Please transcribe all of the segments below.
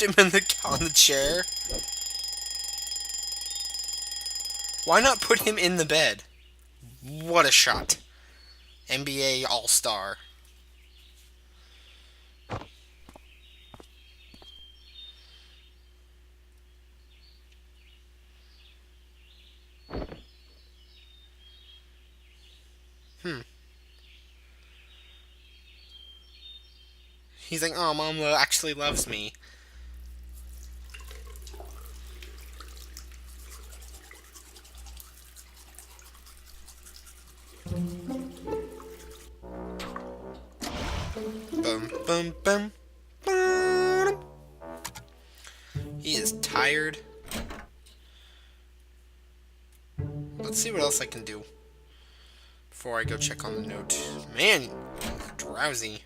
him in on the chair? Why not put him in the bed? What a shot. NBA All-Star. He's like, oh, Mom actually loves me. Bum, bum, bum, bum. He is tired. Let's see what else I can do before I go check on the note. Man, drowsy.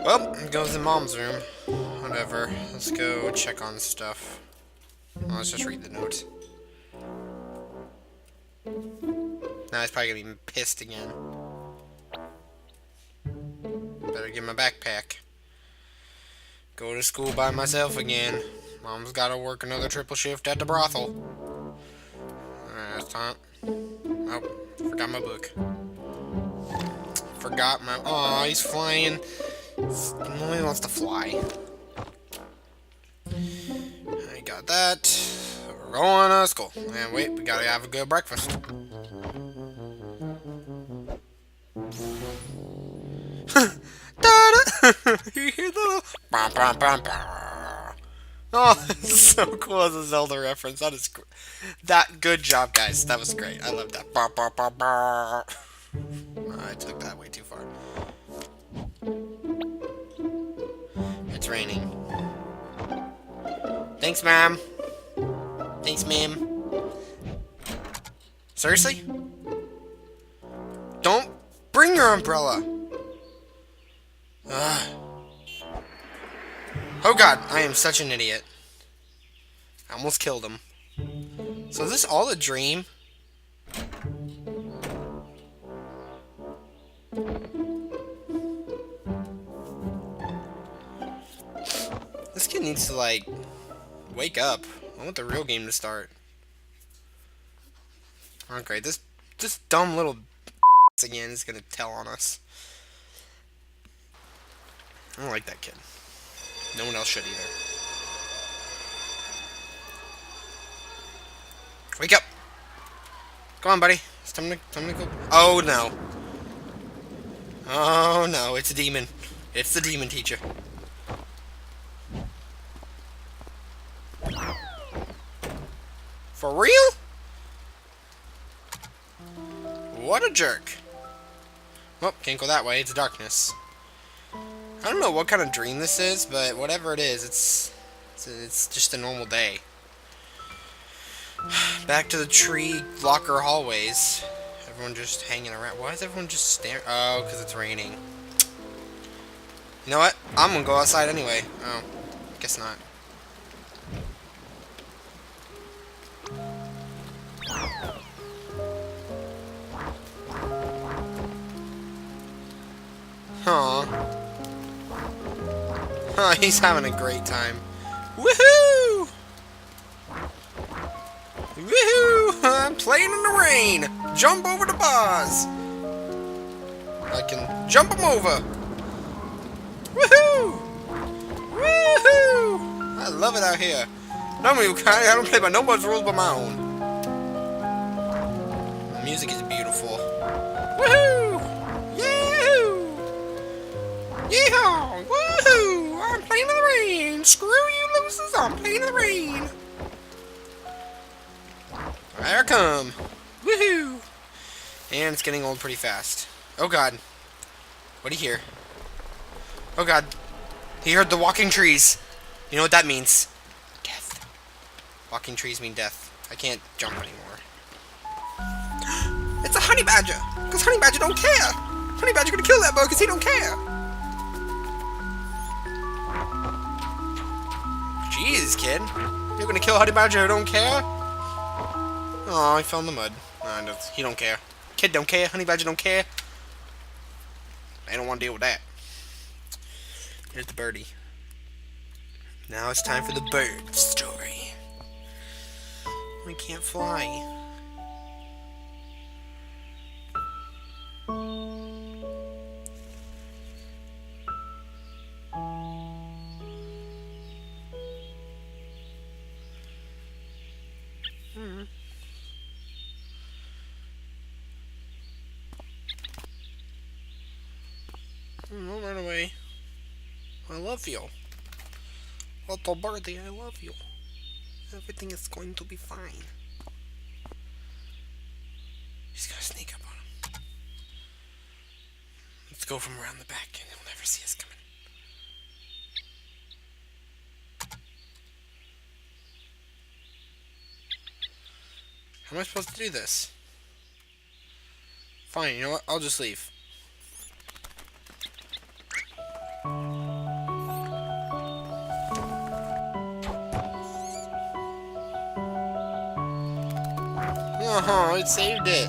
Well, goes in Mom's room. Whatever. Let's go check on stuff. Well, let's just read the note. Now he's probably gonna be pissed again. Better get my backpack. Go to school by myself again. Mom's gotta work another triple shift at the brothel. Alright, that's not. Oh, forgot my book. Forgot my. Oh, he's flying. He wants to fly. I got that. We're going to school. And wait, we gotta have a good breakfast. You hear the bum, bum, bum, bum. Oh, it's so cool as a Zelda reference. That is that. Good job, guys. That was great. I love that. Bum, bum, bum, bum. I took that way too far. It's raining. Thanks, ma'am. Thanks, ma'am. Seriously? Don't bring your umbrella. Ugh. Oh god, I am such an idiot. I almost killed him. So is this all a dream? This kid needs to, like, wake up. I want the real game to start. Oh great, this dumb little again is gonna tell on us. I don't like that kid. No one else should either. Wake up! Come on, buddy. It's time to go. Oh no. Oh no, it's a demon. It's the demon teacher. For real? What a jerk. Well, can't go that way. It's darkness. I don't know what kind of dream this is, but whatever it is, it's just a normal day. Back to the tree locker hallways. Everyone just hanging around. Why is everyone just staring? Oh, because it's raining. You know what? I'm gonna go outside anyway. Oh, guess not. Aww. Oh, he's having a great time. Woohoo! Woohoo! I'm playing in the rain! Jump over the bars! I can jump them over! Woohoo! Woohoo! I love it out here. Normally, I don't play by nobody's rules but my own. The music is beautiful. Woohoo! Yahoo! Yeehaw! Woohoo! I'm playing in the rain! Screw you losers! I'm playing in the rain! Here I come! Woohoo! And it's getting old pretty fast. Oh god. What'd he hear? Oh god. He heard the walking trees. You know what that means? Death. Walking trees mean death. I can't jump anymore. It's a honey badger! Because honey badger don't care! Honey badger gonna kill that bug because he don't care! Jeez, kid. You're gonna kill honey badger who don't care? Oh, he fell in the mud. No, he don't care. Kid don't care. Honey badger don't care. They don't want to deal with that. Here's the birdie. Now it's time for the bird story. We can't fly. Don't run away. I love you. Little birdie, I love you. Everything is going to be fine. He's gonna sneak up on him. Let's go from around the back and he'll never see us coming. How am I supposed to do this? Fine, you know what? I'll just leave. Oh, it saved it.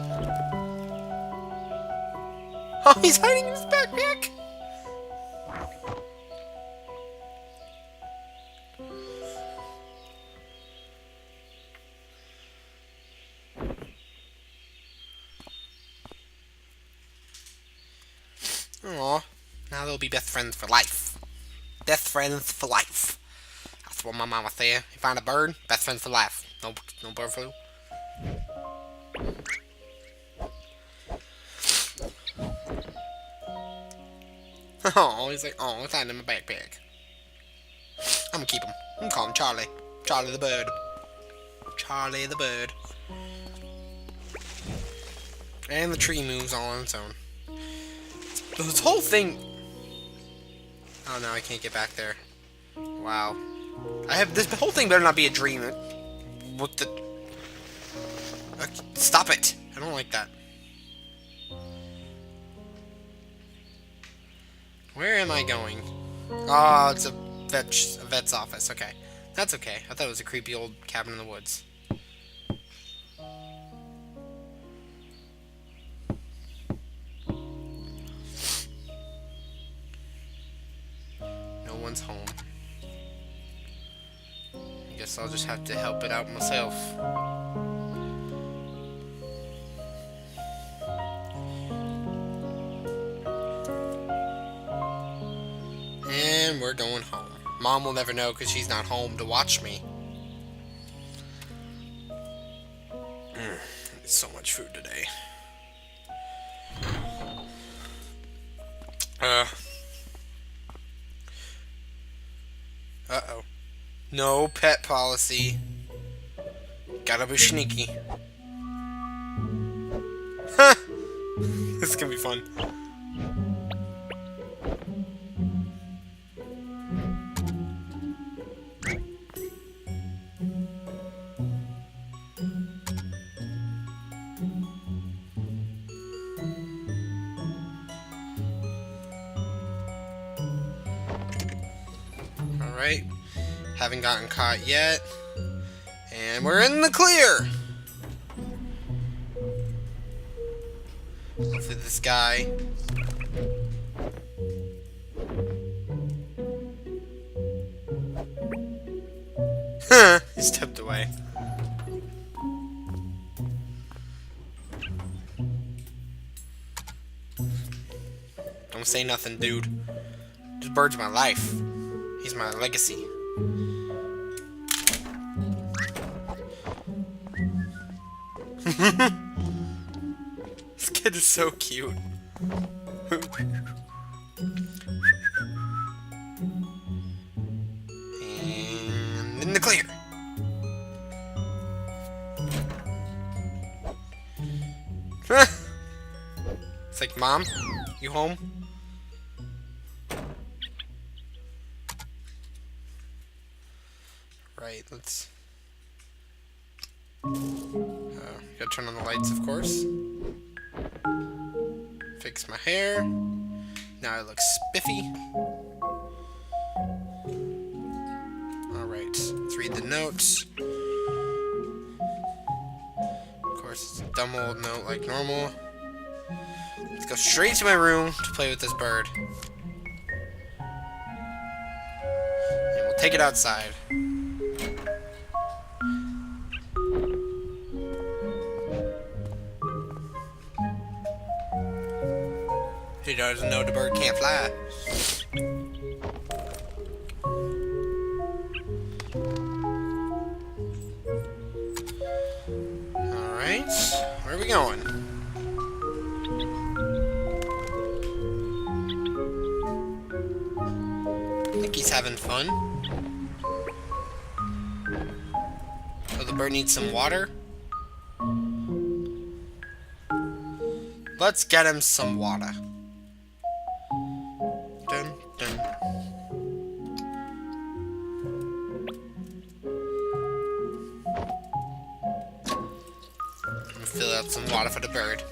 Oh, he's hiding in his backpack. Aw, now they'll be best friends for life. Best friends for life. That's what my mama said. You find a bird, best friends for life. No bird flu. Oh, he's like, oh, it's not in my backpack. I'm gonna keep him. I'm gonna call him Charlie. Charlie the bird. Charlie the bird. And the tree moves all on its own. This whole thing... Oh no, I can't get back there. Wow. This whole thing better not be a dream. What the... Stop it! I don't like that. Where am I going? Oh, it's a vet's office. Okay. That's okay. I thought it was a creepy old cabin in the woods. No one's home. I guess I'll just have to help it out myself. And we're going home. Mom will never know because she's not home to watch me. It's so much food today. Uh-oh. No pet policy. Gotta be sneaky. Huh! This is gonna be fun. Alright. Haven't gotten caught yet. And we're in the clear! Hopefully this guy... Huh! He stepped away. Don't say nothing, dude. This bird's my life. He's my legacy. This kid is so cute. And in the clear. It's like, Mom, you home? Right, let's... gotta turn on the lights, of course. Fix my hair. Now I look spiffy. Alright, let's read the notes. Of course, it's a dumb old note like normal. Let's go straight to my room to play with this bird. Take it outside. He doesn't know the bird can't fly. Alright, where are we going? I think he's having fun. Oh, the bird needs some water? Let's get him some water. Dun, dun. Fill out some water for the bird.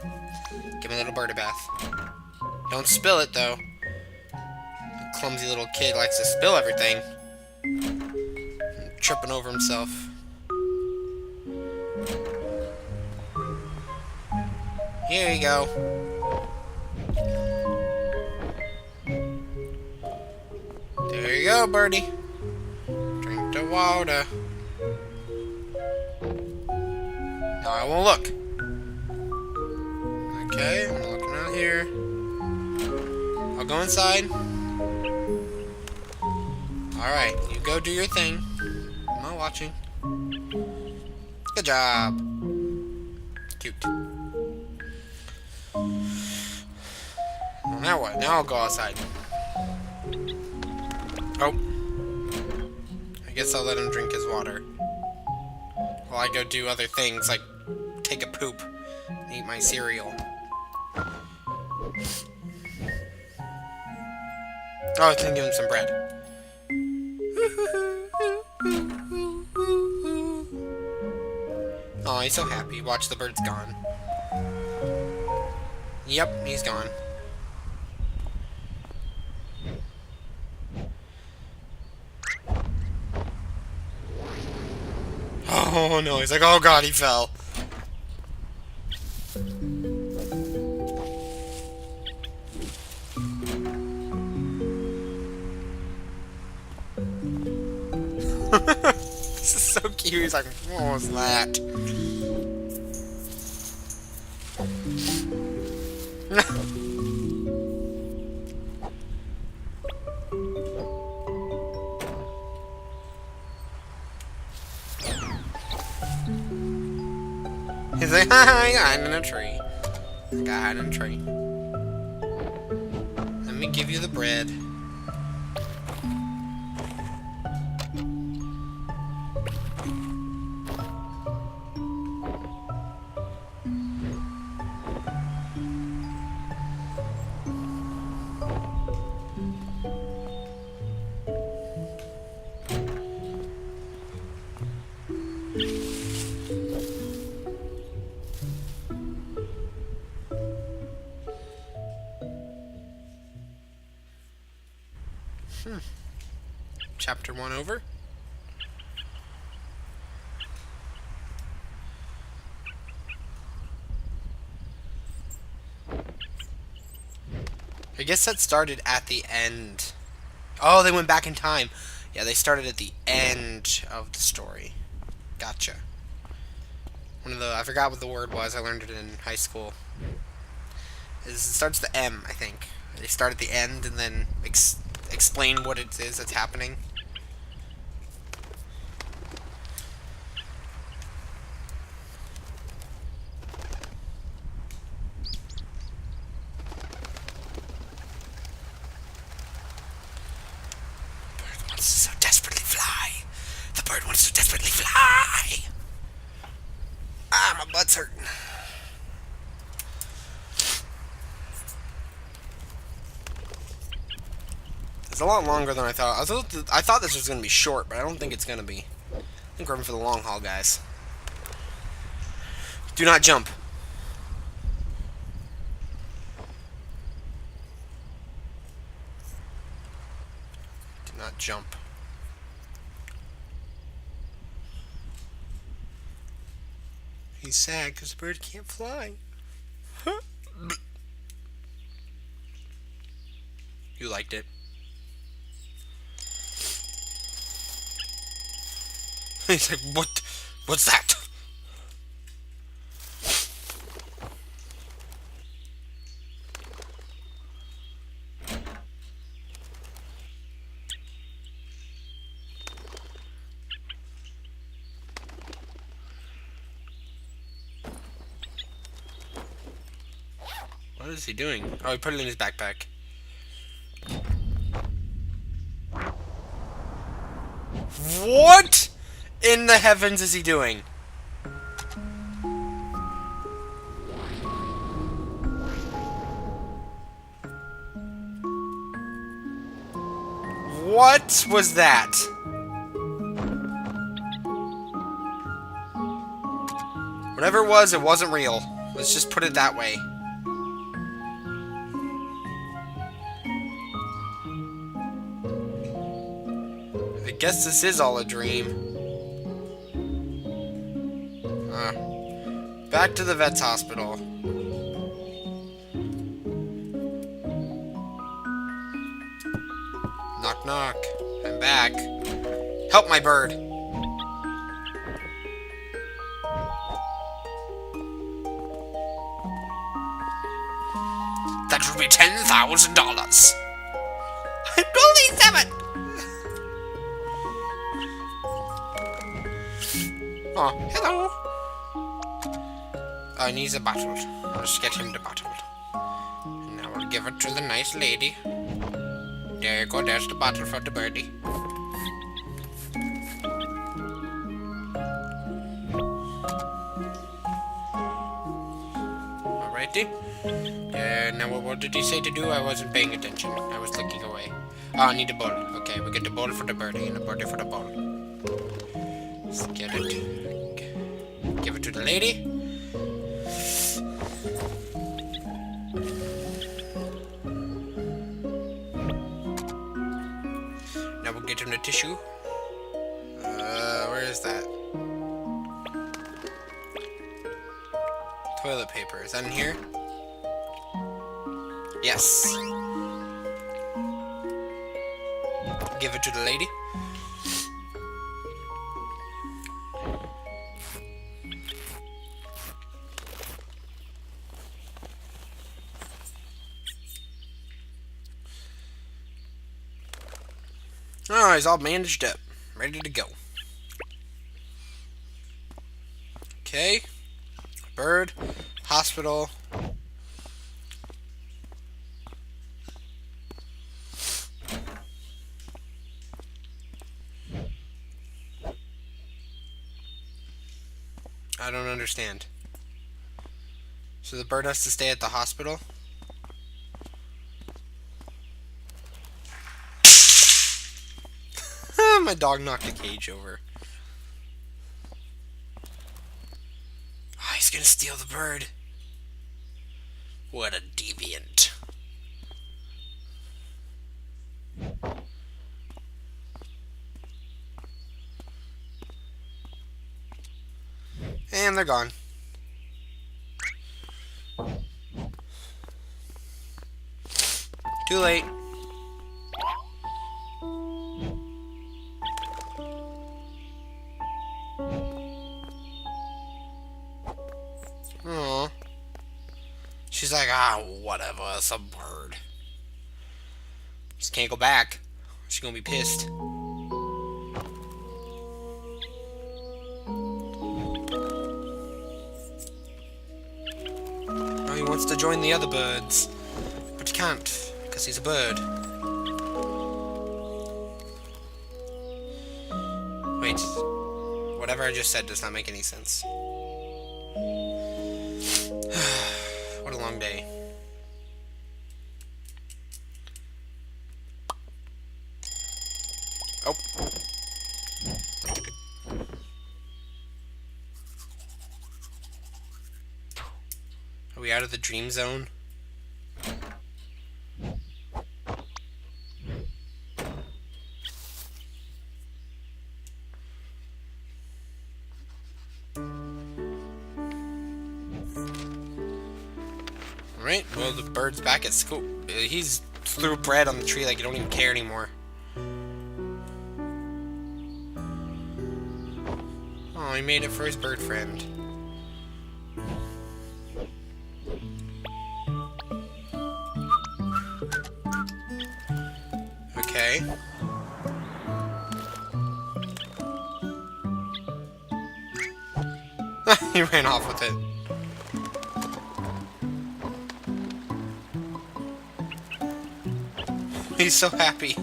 Give a little bird a bath. Don't spill it, though. The clumsy little kid likes to spill everything. Tripping over himself. Here you go. There you go, birdie. Drink the water. Now I won't look. Okay, I'm looking out here. I'll go inside. Alright, you go do your thing. I'm not watching. Good job. Cute. Well, now what? Now I'll go outside. Oh. I guess I'll let him drink his water. While I go do other things, like take a poop and eat my cereal. Oh, I can give him some bread. Oh, he's so happy. Watch, the bird's gone. Yep, he's gone. Oh no, he's like, oh god, he fell. This is so cute. He's like, what was that? He's like, I got hiding in a tree. I got hiding in a tree. Let me give you the bread. Chapter 1 over. I guess that started at the end. Oh, they went back in time. Yeah, they started at the end of the story. Gotcha. I forgot what the word was. I learned it in high school. It starts with the M, I think. They start at the end and then explain what it is that's happening. Bird wants to so desperately fly. The bird wants to desperately fly. Ah, my butt's hurting. It's a lot longer than I thought. I thought this was going to be short, but I don't think it's going to be. I think we're in for the long haul, guys. Do not jump. Do not jump. He's sad because the bird can't fly. You liked it. He's like, what? What's that? What is he doing? Oh, he put it in his backpack. What in the heavens is he doing? What was that? Whatever it wasn't real. Let's just put it that way. I guess this is all a dream. Back to the vet's hospital. Knock, knock. I'm back. Help my bird. That would be $10,000. Only 7. Oh, hello. I need a bottle. Let's get him the bottle. And I will give it to the nice lady. There you go, there's the bottle for the birdie. Alrighty. Now what did he say to do? I wasn't paying attention. I was looking away. Oh, I need a bowl. Okay, we get the bowl for the birdie and a birdie for the bowl. Let's get it. Give it to the lady. Now we'll get him the tissue. Where is that? Toilet paper. Is that in here? Yes. Give it to the lady. Oh, he's all bandaged up. Ready to go. Okay. Bird. Hospital. I don't understand. So the bird has to stay at the hospital? My dog knocked a cage over. Oh, he's gonna steal the bird. What a deviant. And they're gone. Too late. Aww. She's like, whatever, it's a bird. Just can't go back. She's gonna be pissed. Oh, he wants to join the other birds. But he can't, because he's a bird. Wait. Whatever I just said does not make any sense. What a long day. Oh. Are we out of the dream zone? Alright, well, the bird's back at school. He's threw bread on the tree like you don't even care anymore. he made it for his bird friend. Okay. He ran off with it. He's so happy.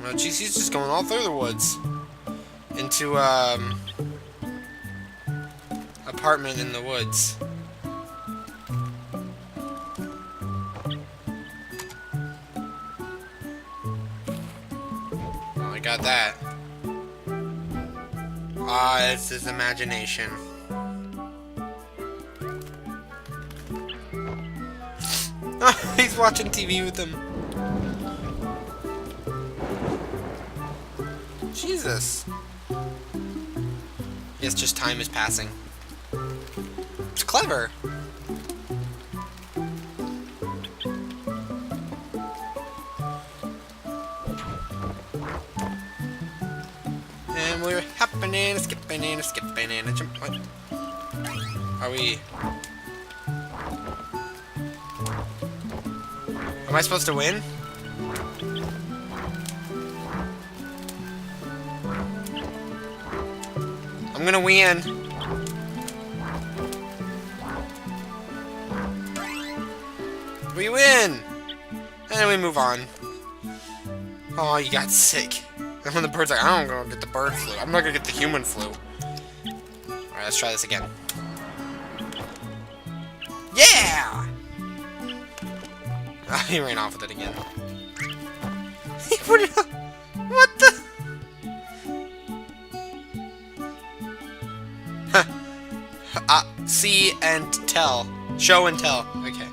Well, geez, he's just going all through the woods. Into, apartment in the woods. Well, I got that. Ah, it's his imagination. He's watching TV with him. Jesus. Yes, just time is passing. It's clever. And we're hopping and skipping and skipping and jump. What? Are we? Am I supposed to win? I'm gonna win. We win! And we move on. Oh, you got sick. And when the bird's like, I don't gonna get the bird flu. I'm not gonna get the human flu. Alright, let's try this again. Yeah! Oh, he ran off with it again. He put it up. What the? See and tell. Show and tell. Okay.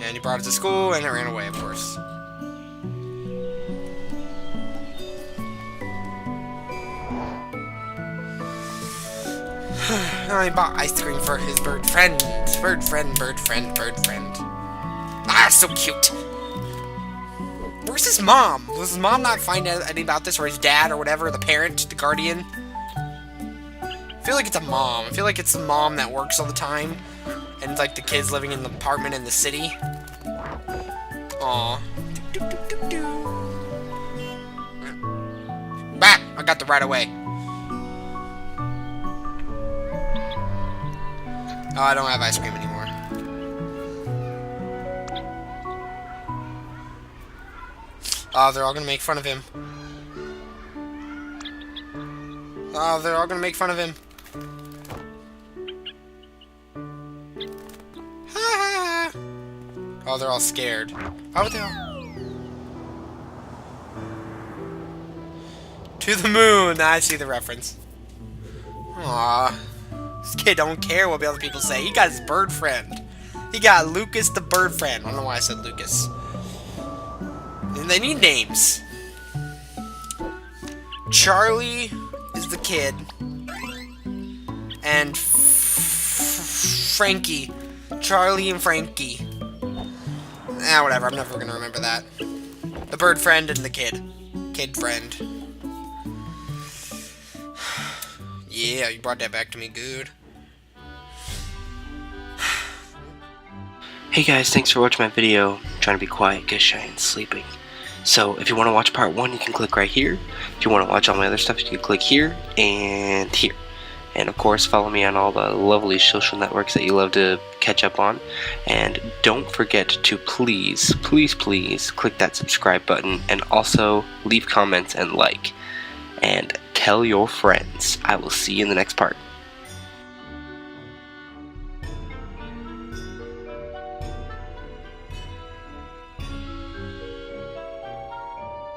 And he brought it to school and it ran away, of course. He bought ice cream for his bird friend. Bird friend, bird friend, bird friend. Ah, so cute. Where's his mom? Was his mom not find out anything about this, or his dad, or whatever, the parent, the guardian? I feel like it's a mom. I feel like it's the mom that works all the time, and it's like the kids living in the apartment in the city. Aww. Bah! I got the right away. Oh, I don't have ice cream anymore. Oh, they're all gonna make fun of him. Oh, they're all gonna make fun of him. Ha ha ha! Oh, they're all scared. Why would they all? To the moon! I see the reference. Aww. This kid don't care what the other people say. He got his bird friend. He got Lucas the bird friend. I don't know why I said Lucas. And they need names. Charlie is the kid. And Frankie. Charlie and Frankie. Ah, whatever. I'm never gonna remember that. The bird friend and the kid. Kid friend. Yeah, you brought that back to me good. Hey guys, thanks for watching my video. I'm trying to be quiet because Cheyenne's sleeping. So if you want to watch part 1, you can click right here. If you want to watch all my other stuff, you can click here and here. And of course, follow me on all the lovely social networks that you love to catch up on. And don't forget to please, please, please click that subscribe button and also leave comments and like. And tell your friends. I will see you in the next part.